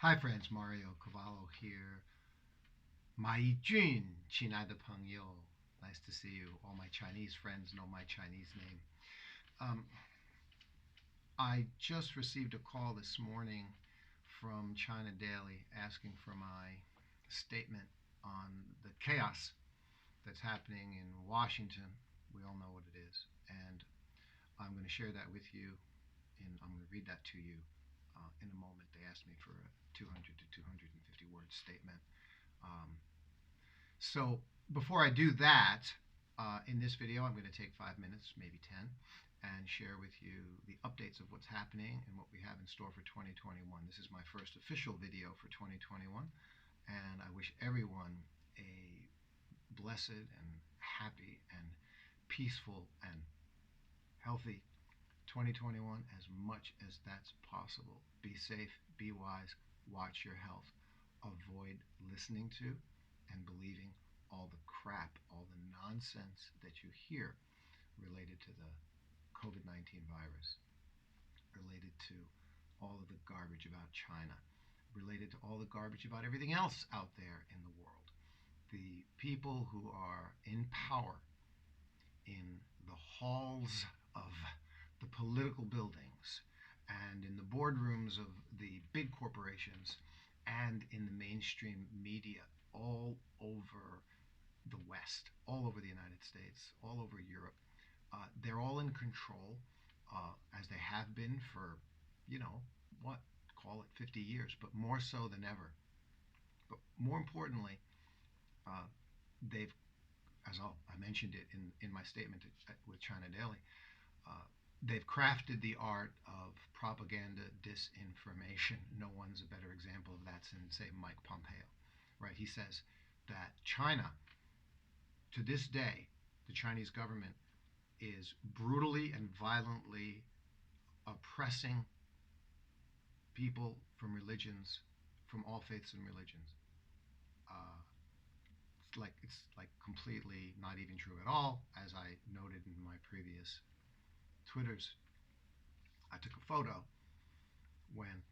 Hi friends, Mario Cavallo here. 买一俊，亲爱的朋友. Nice to see you. All my Chinese friends know my Chinese name. I just received a call this morning from ChinaDaily asking for my statement on the chaos that's happening in Washington. We all know what it is. And I'm going to share that with you, and I'm going to read that to you in a moment. They asked me for a 200 to 250 word statement. So before I do that, in this video, I'm going to take 5 minutes, maybe 10, and share with you the updates of what's happening and what we have in store for 2021. This is my first official video for 2021, and I wish everyone a blessed and happy and peaceful and healthy 2021 as much as that's possible. Be safe, be wise, watch your health. Avoid listening to and believing all the crap, all the nonsense that you hear related to the COVID-19 virus, related to all of the garbage about China, related to all the garbage about everything else out there in the world. The people who are in power in the halls of the political buildings and in the boardrooms of the big corporations and in the mainstream media all over the West, all over the United States, all over Europe. They're all in control, as they have been for, call it 50 years, but more so than ever. But more importantly, they've, I mentioned it in my statement with ChinaDaily, they've crafted the art of propaganda disinformation. No one's a better example of that than, say, Mike Pompeo, right? He says that China, to this day, the Chinese government is brutally and violently oppressing people from religions, from all faiths and religions. It's like completely not even true at all. As I noted in my previous Twitters, I took a photo when,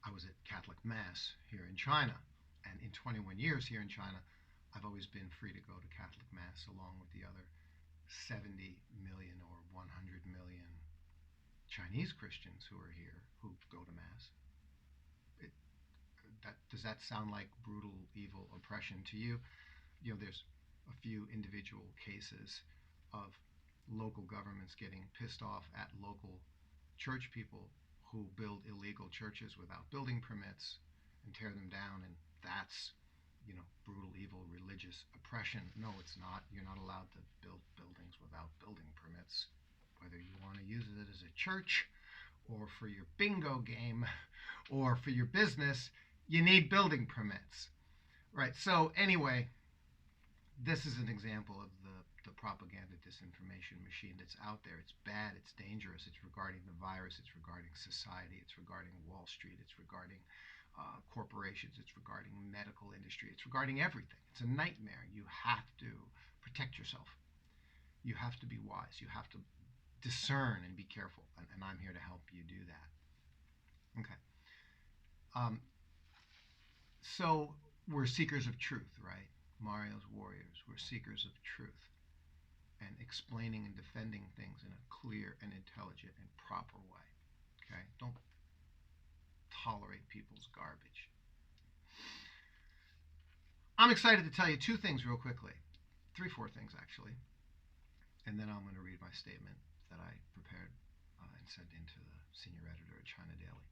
I was at Catholic Mass here in China. And in 21 years here in China, I've always been free to go to Catholic Mass along with the other 70 million or 100 million Chinese Christians who are here who go to Mass. Does that sound like brutal, evil oppression to you? There's a few individual cases of local governments getting pissed off at local church people who build illegal churches without building permits and tear them down, and that's, brutal, evil, religious oppression. No, it's not. You're not allowed to build buildings without building permits, whether you want to use it as a church or for your bingo game or for your business. You need building permits, right? So anyway, this is an example of the propaganda disinformation machine that's out there. It's bad, it's dangerous, it's regarding the virus, it's regarding society, it's regarding Wall Street, it's regarding corporations, it's regarding medical industry, it's regarding everything. It's a nightmare. You have to protect yourself. You have to be wise. You have to discern and be careful, and I'm here to help you do that. Okay. So we're seekers of truth, right? Mario's warriors. We're seekers of truth and explaining and defending things in a clear and intelligent and proper way. Okay? Don't tolerate people's garbage. I'm excited to tell you 2 things real quickly. 3, 4 things actually. And then I'm going to read my statement that I prepared and sent in to the senior editor at ChinaDaily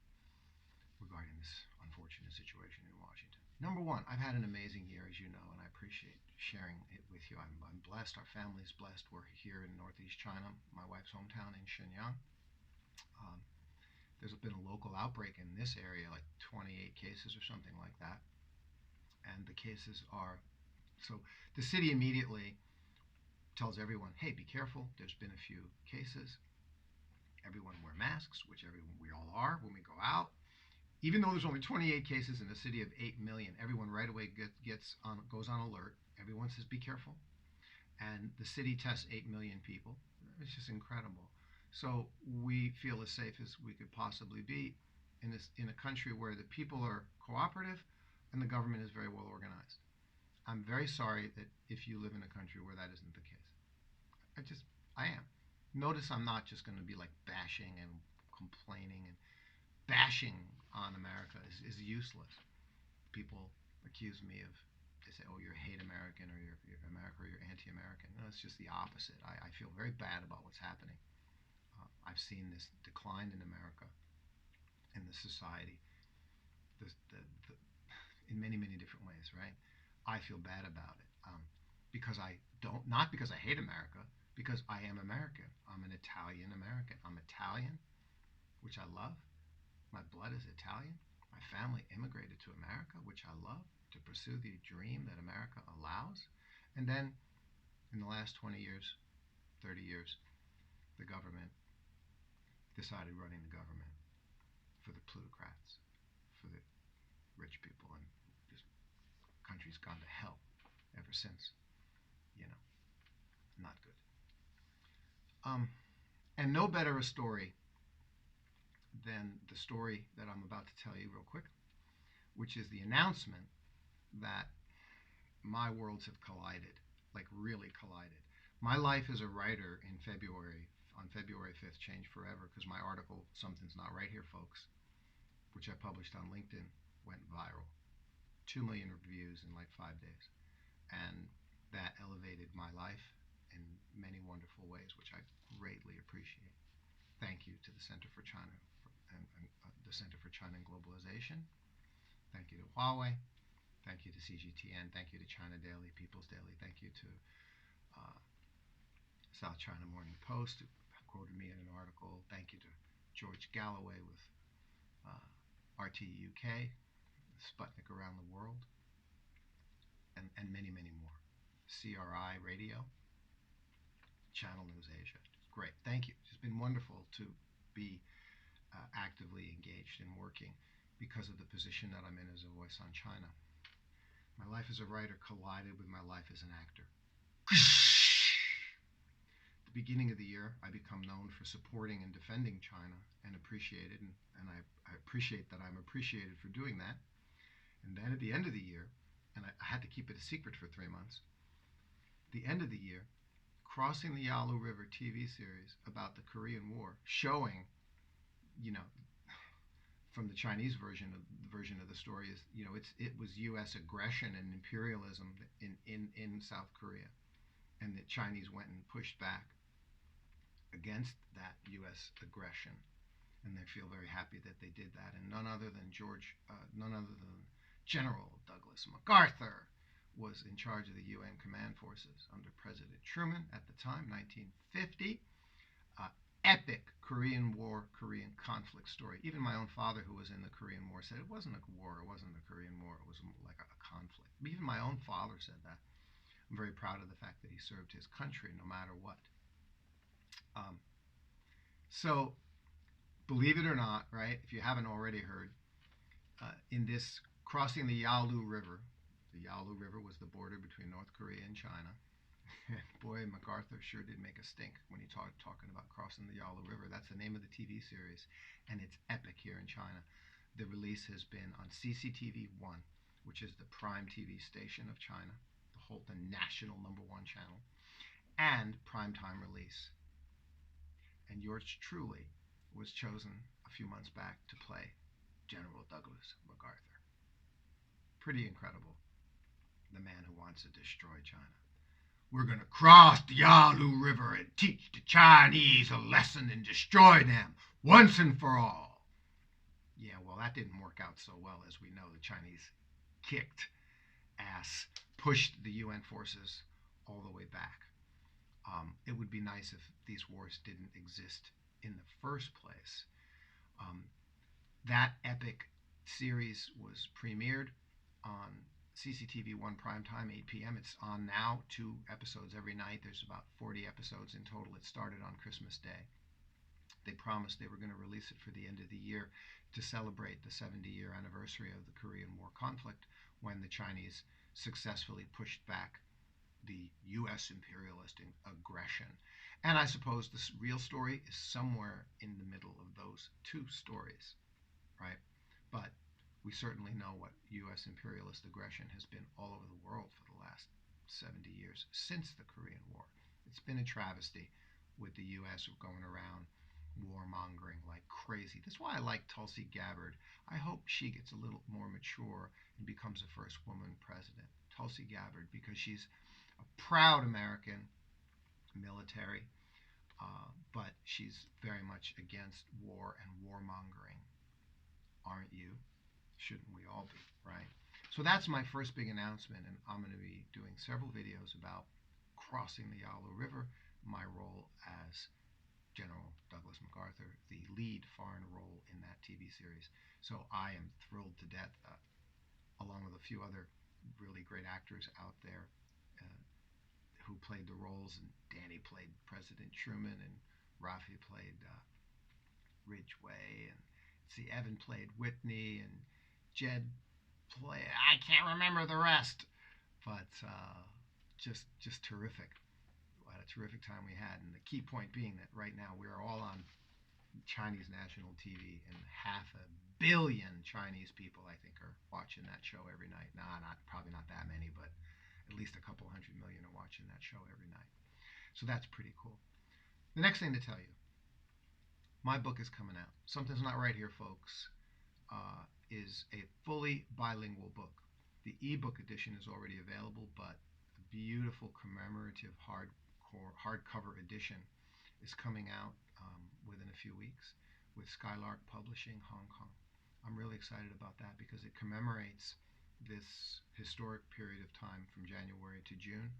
regarding this unfortunate situation in Washington. Number 1, I've had an amazing year, as you know, and I appreciate sharing it with you. I'm blessed. Our family's blessed. We're here in northeast China, my wife's hometown in Shenyang. There's been a local outbreak in this area, like 28 cases or something like that. And the cases are, so the city immediately tells everyone, hey, be careful. There's been a few cases. Everyone wear masks, which we all are when we go out. Even though there's only 28 cases in a city of 8 million, everyone right away goes on alert. Everyone says, be careful. And the city tests 8 million people. It's just incredible. So we feel as safe as we could possibly be in a country where the people are cooperative and the government is very well organized. I'm very sorry that if you live in a country where that isn't the case. I am. Notice I'm not just going to be like bashing and complaining, and bashing on America is useless. People accuse me of, they say, oh, you're hate American, or you're America, or you're anti-American. No, it's just the opposite. I feel very bad about what's happening. I've seen this decline in America, in the society, the, the, the, in many, many different ways, right? I feel bad about it because I don't, not because I hate America, because I am American. I'm an Italian American. I'm Italian, which I love. My blood is Italian. My family immigrated to America, which I love, to pursue the dream that America allows. And then in the last 20 years, 30 years, the government decided running the government for the plutocrats, for the rich people, and this country's gone to hell ever since. Not good. And no better a story than the story that I'm about to tell you real quick, which is the announcement that my worlds have collided, like really collided. My life as a writer on February 5th, changed forever, because my article, Something's Not Right Here, Folks, which I published on LinkedIn, went viral. 2 million reviews in like 5 days. And that elevated my life in many wonderful ways, which I greatly appreciate. Thank you to the Center for China and the Center for China and Globalization. Thank you to Huawei. Thank you to CGTN. Thank you to ChinaDaily, People's Daily. Thank you to South China Morning Post, who quoted me in an article. Thank you to George Galloway with RT UK, Sputnik Around the World, and many, many more. CRI Radio, Channel News Asia. Great. Thank you. It's been wonderful to be actively engaged and working because of the position that I'm in as a voice on China. My life as a writer collided with my life as an actor. At the beginning of the year, I become known for supporting and defending China, and appreciated, and I appreciate that I'm appreciated for doing that. And then at the end of the year, and I had to keep it a secret for 3 months, the end of the year, Crossing the Yalu River TV series about the Korean War, showing, from the Chinese version of the story, is, it was U.S. aggression and imperialism in South Korea, and the Chinese went and pushed back against that U.S. aggression, and they feel very happy that they did that. And none other than General Douglas MacArthur was in charge of the UN command forces under President Truman at the time, 1950. Epic Korean War, Korean conflict story. Even my own father, who was in the Korean War, said it wasn't a war, it wasn't the Korean War, it was like a conflict. Even my own father said that. I'm very proud of the fact that he served his country no matter what. So, believe it or not, right, if you haven't already heard, in this crossing the Yalu River, the Yalu River was the border between North Korea and China. And boy, MacArthur sure did make a stink when he talking about crossing the Yalu River. That's the name of the TV series, and it's epic here in China. The release has been on CCTV 1, which is the prime TV station of China, the national #1 channel, and primetime release. And yours truly was chosen a few months back to play General Douglas MacArthur. Pretty incredible. The man who wants to destroy China. We're going to cross the Yalu River and teach the Chinese a lesson and destroy them once and for all. Yeah, well, that didn't work out so well. As we know, the Chinese kicked ass, pushed the UN forces all the way back. It would be nice if these wars didn't exist in the first place. That epic series was premiered on CCTV 1 primetime, 8 p.m. It's on now, 2 episodes every night. There's about 40 episodes in total. It started on Christmas Day. They promised they were going to release it for the end of the year to celebrate the 70-year anniversary of the Korean War conflict, when the Chinese successfully pushed back the U.S. imperialist aggression. And I suppose the real story is somewhere in the middle of those 2 stories, right? we certainly know what U.S. imperialist aggression has been all over the world for the last 70 years since the Korean War. It's been a travesty with the U.S. going around warmongering like crazy. That's why I like Tulsi Gabbard. I hope she gets a little more mature and becomes the first woman president. Tulsi Gabbard, because she's a proud American military, but she's very much against war and warmongering. Aren't you? Shouldn't we all be, right? So that's my first big announcement, and I'm going to be doing several videos about crossing the Yalu River, my role as General Douglas MacArthur, the lead foreign role in that TV series. So I am thrilled to death, along with a few other really great actors out there who played the roles. And Danny played President Truman, and Rafi played Ridgway, and see, Evan played Whitney, and Jed played, I can't remember the rest, but just terrific. What a terrific time we had. And the key point being that right now we are all on Chinese national TV, and 500 million Chinese people, I think, are watching that show every night. Probably not that many, but at least a couple 100 million are watching that show every night. So that's pretty cool. The next thing to tell you, my book is coming out. Something's not right here, folks. Is a fully bilingual book. The ebook edition is already available, but a beautiful commemorative hardcover edition is coming out within a few weeks with Skylark Publishing, Hong Kong. I'm really excited about that because it commemorates this historic period of time from January to June,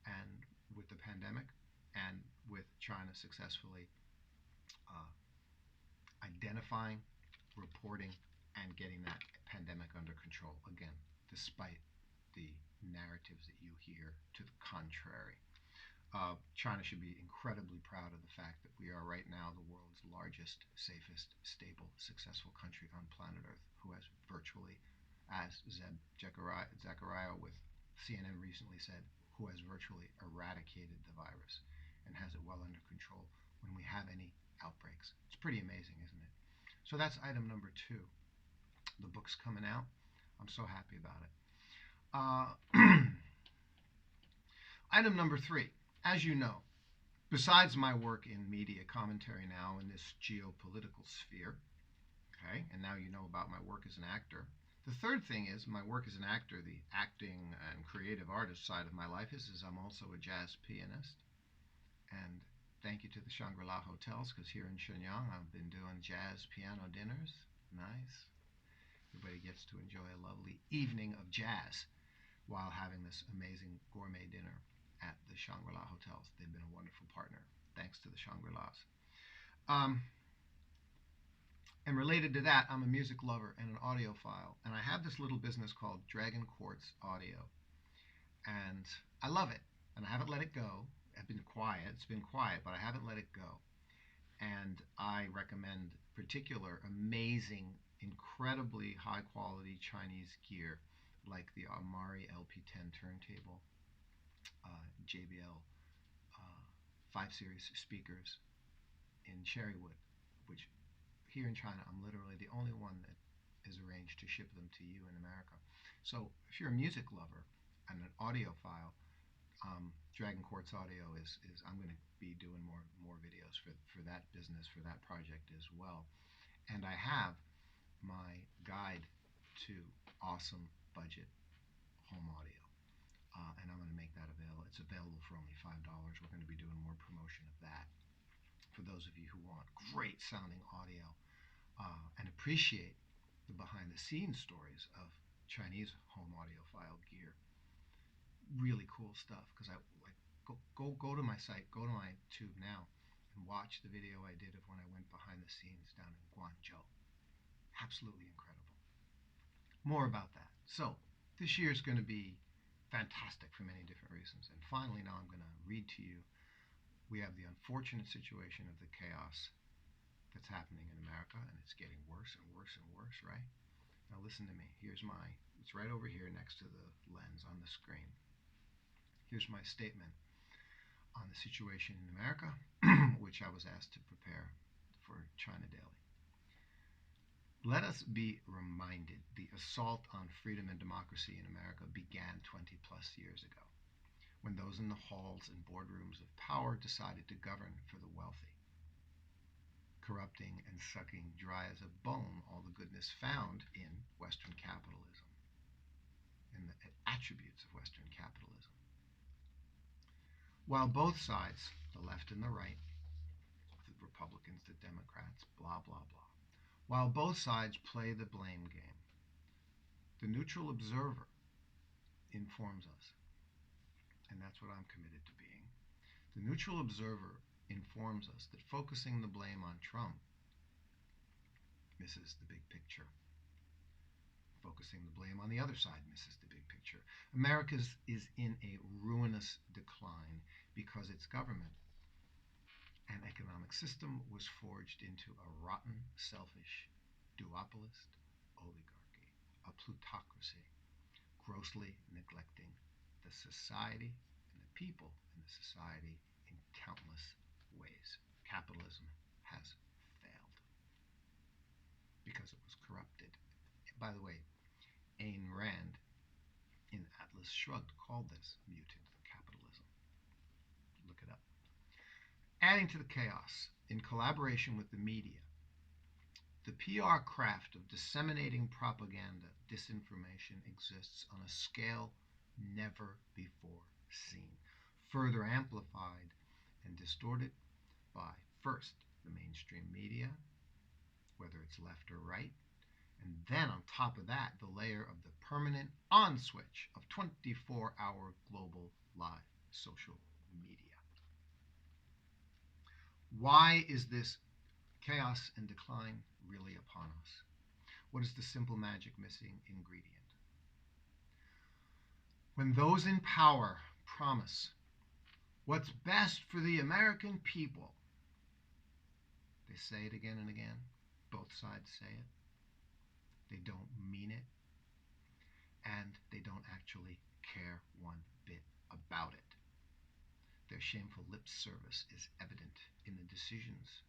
and with the pandemic, and with China successfully identifying, reporting, and getting that pandemic under control, again, despite the narratives that you hear to the contrary. China should be incredibly proud of the fact that we are right now the world's largest, safest, stable, successful country on planet Earth, who has virtually, as Zeb Zachariah with CNN recently said, who has virtually eradicated the virus and has it well under control when we have any outbreaks. It's pretty amazing, isn't it? So that's item number 2. The book's coming out. I'm so happy about it. Item number 3. As you know, besides my work in media commentary now in this geopolitical sphere, okay, and now you know about my work as an actor, the third thing is my work as an actor, the acting and creative artist side of my life is I'm also a jazz pianist. And thank you to the Shangri-La Hotels, because here in Shenyang I've been doing jazz piano dinners. Nice. Everybody gets to enjoy a lovely evening of jazz while having this amazing gourmet dinner at the Shangri-La Hotels. They've been a wonderful partner. Thanks to the Shangri-Las. And related to that, I'm a music lover and an audiophile. And I have this little business called Dragon Quartz Audio. And I love it. And I haven't let it go. I've been quiet. It's been quiet, but I haven't let it go. And I recommend particular amazing, incredibly high-quality Chinese gear like the Amari LP10 turntable, JBL 5 Series speakers in Cherrywood, which here in China I'm literally the only one that is arranged to ship them to you in America. So if you're a music lover and an audiophile, Dragon Quartz Audio is I'm going to be doing more videos for that business, for that project as well. And I have my guide to awesome budget home audio, and I'm going to make that available. It's available for only $5. We're going to be doing more promotion of that for those of you who want great sounding audio and appreciate the behind the scenes stories of Chinese home audiophile gear. Really cool stuff, because I like go to my site, go to my tube now, and watch the video I did of when I went behind the scenes down in Guangzhou. Absolutely incredible. More about that. So this year is going to be fantastic for many different reasons. And finally, now I'm going to read to you. We have the unfortunate situation of the chaos that's happening in America, and it's getting worse and worse and worse, right? Now listen to me. It's right over here next to the lens on the screen. Here's my statement on the situation in America, which I was asked to prepare for ChinaDaily. Let us be reminded the assault on freedom and democracy in America began 20 plus years ago, when those in the halls and boardrooms of power decided to govern for the wealthy, corrupting and sucking dry as a bone all the goodness found in Western capitalism and the attributes of Western capitalism. While both sides, the left and the right, the Republicans, the Democrats, blah, blah, blah, while both sides play the blame game, the neutral observer informs us, and that's what I'm committed to being. The neutral observer informs us that focusing the blame on Trump misses the big picture. Focusing the blame on the other side misses the big picture. America is in a ruinous decline because its government and economic system was forged into a rotten, selfish, duopolist oligarchy, a plutocracy, grossly neglecting the society and the people in the society in countless ways. Capitalism has failed because it was corrupted. By the way, Ayn Rand in Atlas Shrugged called this mutant capitalism. Look it up. Adding to the chaos, in collaboration with the media, the PR craft of disseminating propaganda, disinformation exists on a scale never before seen, further amplified and distorted by, first, the mainstream media, whether it's left or right, and then on top of that, the layer of the permanent on switch of 24-hour global live social media. Why is this chaos and decline really upon us? What is the simple magic missing ingredient? When those in power promise what's best for the American people, they say it again and again. Both sides say it. They don't mean it. And they don't actually care one bit about it. Their shameful lip service is evident in the decisions,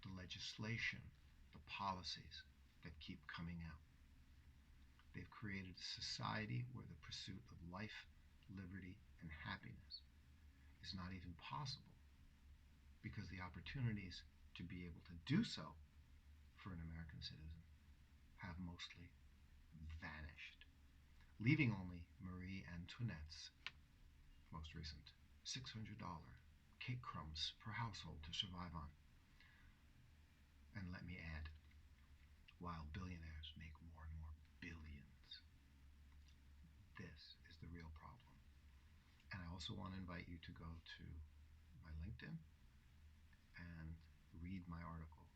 the legislation, the policies that keep coming out. They've created a society where the pursuit of life, liberty, and happiness is not even possible because the opportunities to be able to do so for an American citizen have mostly vanished, leaving only Marie Antoinette's most recent $600 cake crumbs per household to survive on. And let me add, while billionaires make more and more billions, this is the real problem. And I also want to invite you to go to my LinkedIn and read my article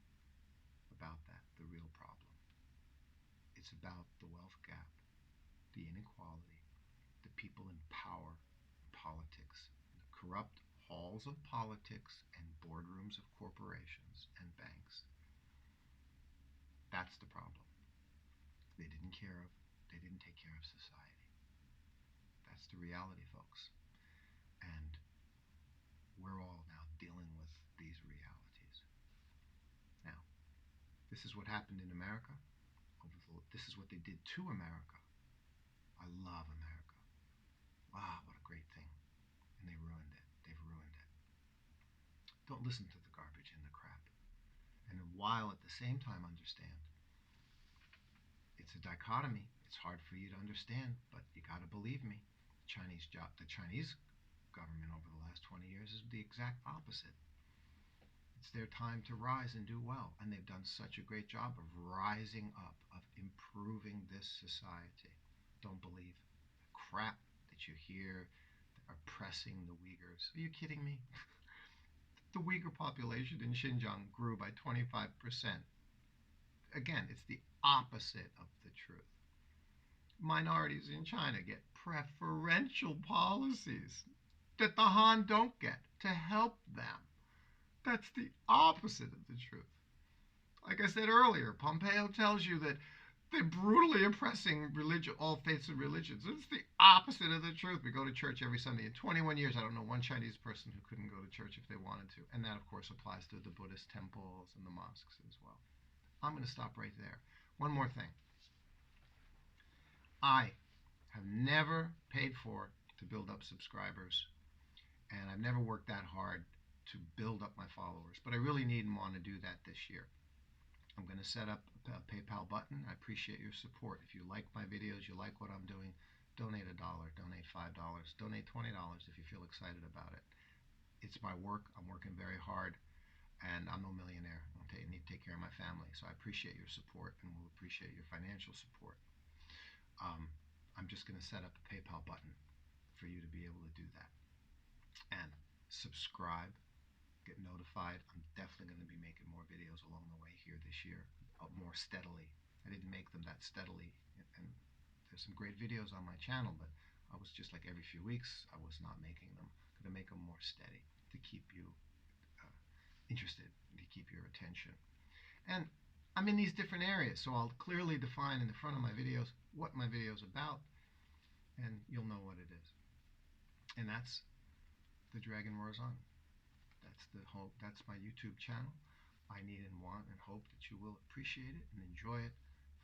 about that, the real problem. It's about the wealth gap, the inequality, the people in power, politics, the corrupt halls of politics and boardrooms of corporations and banks. That's the problem. They didn't take care of society. That's the reality, folks. And we're all now dealing with these realities. Now, this is what happened in America. This is what they did to America. I love America. Wow, what a great thing. And they ruined it. They've ruined it. Don't listen to the garbage and the crap. And while at the same time understand, it's a dichotomy. It's hard for you to understand, but you got to believe me. The Chinese government over the last 20 years is the exact opposite. It's their time to rise and do well, and they've done such a great job of rising up, of improving this society. Don't believe the crap that you hear oppressing the Uyghurs. Are you kidding me? The Uyghur population in Xinjiang grew by 25%. Again, it's the opposite of the truth. Minorities in China get preferential policies that the Han don't get to help them. That's the opposite of the truth. Like I said earlier, Pompeo tells you that they're brutally oppressing all faiths and religions. It's the opposite of the truth. We go to church every Sunday. In 21 years, I don't know one Chinese person who couldn't go to church if they wanted to. And that, of course, applies to the Buddhist temples and the mosques as well. I'm going to stop right there. One more thing. I have never paid for to build up subscribers, and I've never worked that hard to build up my followers, but I really need and want to do that this year. I'm going to set up a PayPal button. I appreciate your support. If you like my videos, you like what I'm doing, donate $1, donate $5, donate $20 if you feel excited about it. It's my work. I'm working very hard, and I'm no millionaire. I need to take care of my family, so I appreciate your support and will appreciate your financial support. I'm just going to set up a PayPal button for you to be able to do that. And subscribe, get notified. I'm definitely going to be making more videos along the way here this year, more steadily. I didn't make them that steadily, and there's some great videos on my channel, but I was just like every few weeks I was not making them. I'm going to make them more steady to keep you interested, to keep your attention. And I'm in these different areas, so I'll clearly define in the front of my videos what my video is about, and you'll know what it is. And that's the Dragon Roars On. That's the hope. That's my YouTube channel. I need and want and hope that you will appreciate it and enjoy it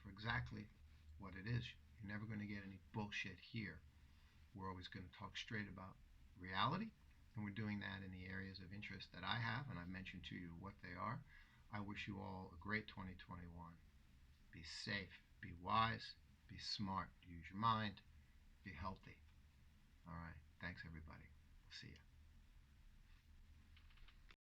for exactly what it is. You're never going to get any bullshit here. We're always going to talk straight about reality, and we're doing that in the areas of interest that I have, and I've mentioned to you what they are. I wish you all a great 2021. Be safe, be wise, be smart, use your mind, be healthy. All right. Thanks, everybody. See ya.